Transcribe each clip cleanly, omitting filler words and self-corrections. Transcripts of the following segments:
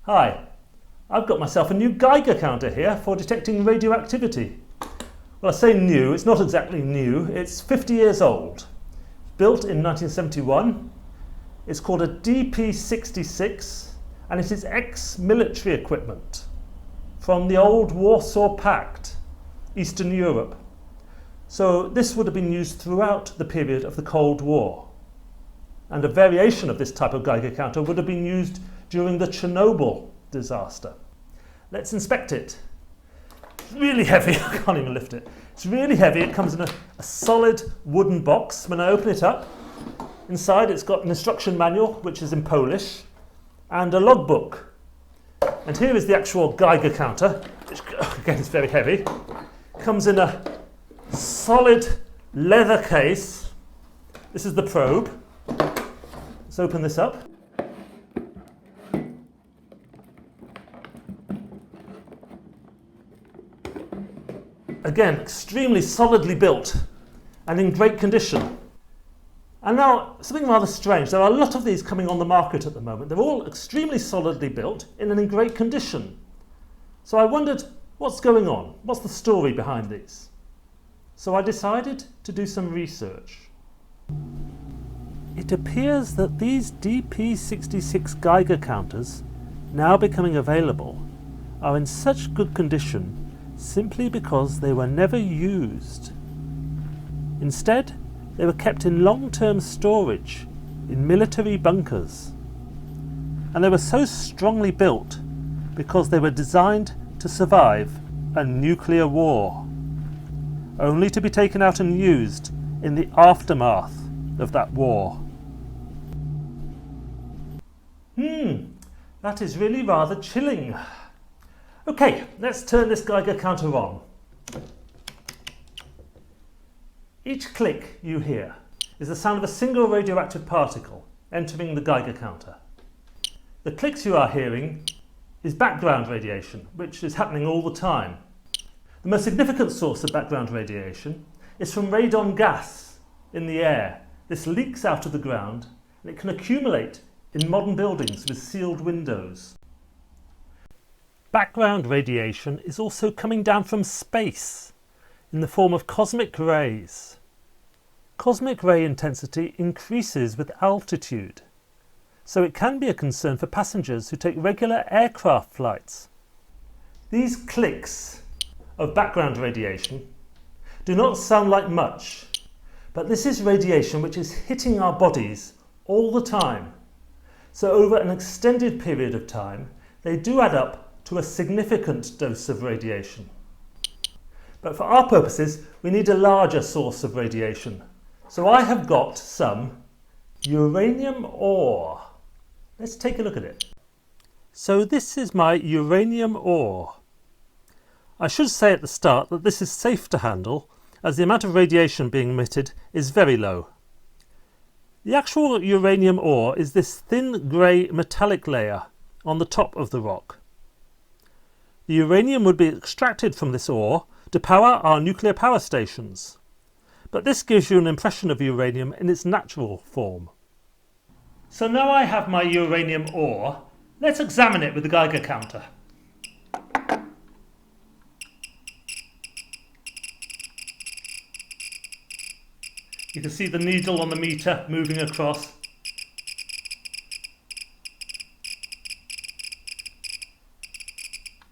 Hi, I've got myself a new Geiger counter here for detecting radioactivity. Well, I say new, it's not exactly new, it's 50 years old. Built in 1971, it's called a DP66 and it is ex-military equipment from the old Warsaw Pact, Eastern Europe. So this would have been used throughout the period of the Cold War. And a variation of this type of Geiger counter would have been used during the Chernobyl disaster. Let's inspect it. It's really heavy, I can't even lift it. It's really heavy, it comes in a solid wooden box. When I open it up, inside it's got an instruction manual, which is in Polish, and a logbook. And here is the actual Geiger counter, which again is very heavy. Comes in a solid leather case. This is the probe. Let's open this up. Again, extremely solidly built and in great condition. And now, something rather strange. There are a lot of these coming on the market at the moment. They're all extremely solidly built and in great condition. So I wondered, what's going on? What's the story behind these? So I decided to do some research. It appears that these DP66 Geiger counters, now becoming available, are in such good condition simply because they were never used. Instead, they were kept in long-term storage in military bunkers. And they were so strongly built because they were designed to survive a nuclear war, only to be taken out and used in the aftermath of that war. That is really rather chilling. Okay, let's turn this Geiger counter on. Each click you hear is the sound of a single radioactive particle entering the Geiger counter. The clicks you are hearing is background radiation, which is happening all the time. The most significant source of background radiation is from radon gas in the air. This leaks out of the ground and it can accumulate in modern buildings with sealed windows. Background radiation is also coming down from space in the form of cosmic rays. Cosmic ray intensity increases with altitude, so it can be a concern for passengers who take regular aircraft flights. These clicks of background radiation do not sound like much, but this is radiation which is hitting our bodies all the time. So over an extended period of time, they do add up to a significant dose of radiation. But for our purposes, we need a larger source of radiation. So I have got some uranium ore. Let's take a look at it. So this is my uranium ore. I should say at the start that this is safe to handle, as the amount of radiation being emitted is very low. The actual uranium ore is this thin grey metallic layer on the top of the rock. The uranium would be extracted from this ore to power our nuclear power stations, but this gives you an impression of uranium in its natural form. So now I have my uranium ore, let's examine it with the Geiger counter. You can see the needle on the meter moving across.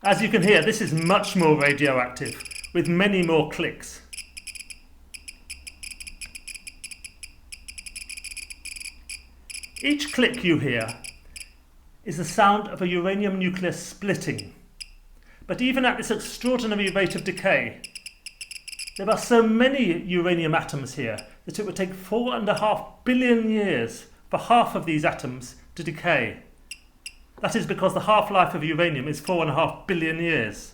As you can hear, this is much more radioactive, with many more clicks. Each click you hear is the sound of a uranium nucleus splitting. But even at this extraordinary rate of decay, there are so many uranium atoms here that it would take 4.5 billion years for half of these atoms to decay. That is because the half-life of uranium is 4.5 billion years.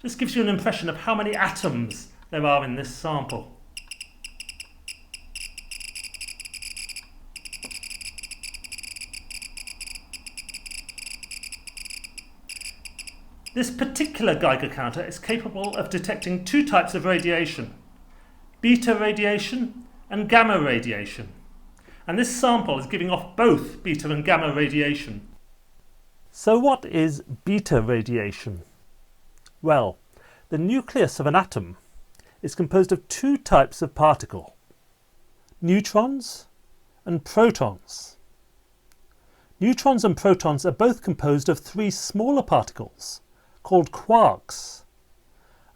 Just gives you an impression of how many atoms there are in this sample. This particular Geiger counter is capable of detecting two types of radiation: beta radiation and gamma radiation. And this sample is giving off both beta and gamma radiation. So what is beta radiation? Well, the nucleus of an atom is composed of two types of particle: neutrons and protons. Neutrons and protons are both composed of three smaller particles called quarks.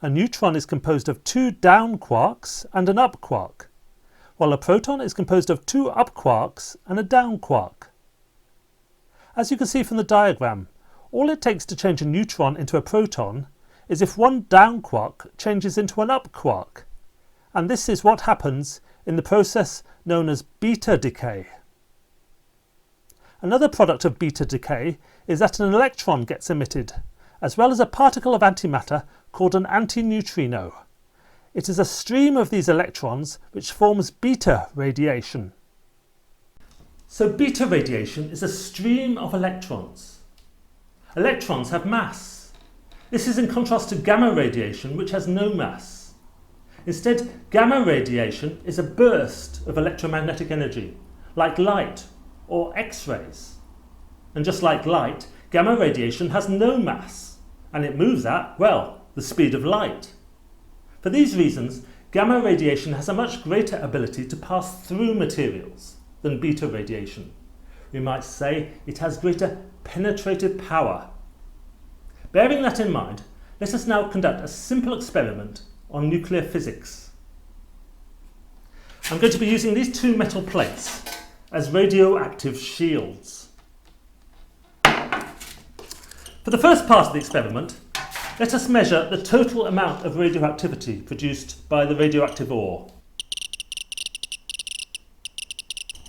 A neutron is composed of two down quarks and an up quark, while a proton is composed of two up quarks and a down quark. As you can see from the diagram, all it takes to change a neutron into a proton is if one down quark changes into an up quark, and this is what happens in the process known as beta decay. Another product of beta decay is that an electron gets emitted, as well as a particle of antimatter called an antineutrino. It is a stream of these electrons which forms beta radiation. So beta radiation is a stream of electrons. Electrons have mass. This is in contrast to gamma radiation, which has no mass. Instead, gamma radiation is a burst of electromagnetic energy, like light or X-rays. And just like light, gamma radiation has no mass, and it moves at, well, the speed of light. For these reasons, gamma radiation has a much greater ability to pass through materials than beta radiation. We might say it has greater penetrative power. Bearing that in mind, let us now conduct a simple experiment on nuclear physics. I'm going to be using these two metal plates as radioactive shields. For the first part of the experiment, let us measure the total amount of radioactivity produced by the radioactive ore.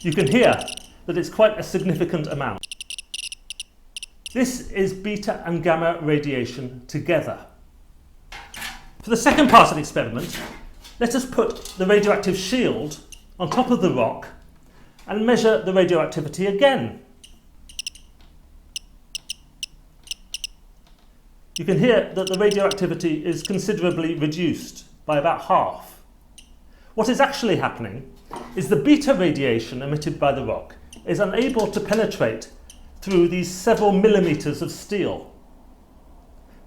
You can hear that it's quite a significant amount. This is beta and gamma radiation together. For the second part of the experiment, let us put the radioactive shield on top of the rock and measure the radioactivity again. You can hear that the radioactivity is considerably reduced by about half. What is actually happening is the beta radiation emitted by the rock is unable to penetrate through these several millimeters of steel.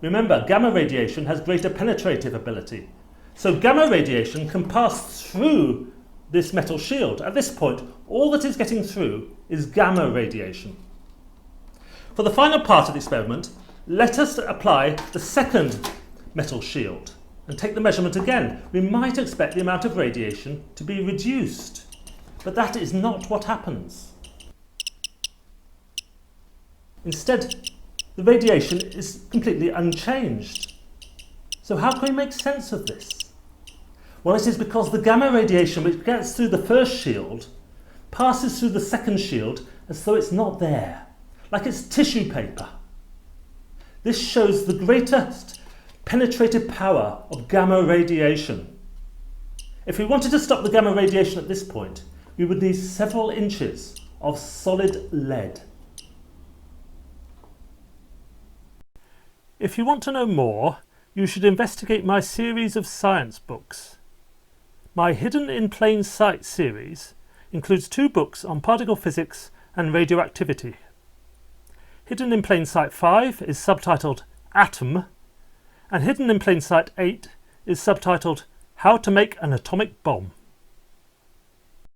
Remember, gamma radiation has greater penetrative ability, so gamma radiation can pass through this metal shield. At this point, all that is getting through is gamma radiation. For the final part of the experiment, let us apply the second metal shield and take the measurement again. We might expect the amount of radiation to be reduced, but that is not what happens. Instead, the radiation is completely unchanged. So how can we make sense of this? Well, it is because the gamma radiation which gets through the first shield passes through the second shield as though it's not there, like it's tissue paper. This shows the greatest penetrative power of gamma radiation. If we wanted to stop the gamma radiation at this point, we would need several inches of solid lead. If you want to know more, you should investigate my series of science books. My Hidden in Plain Sight series includes 2 books on particle physics and radioactivity. Hidden in Plain Sight 5 is subtitled Atom, and Hidden in Plain Sight 8 is subtitled How to Make an Atomic Bomb.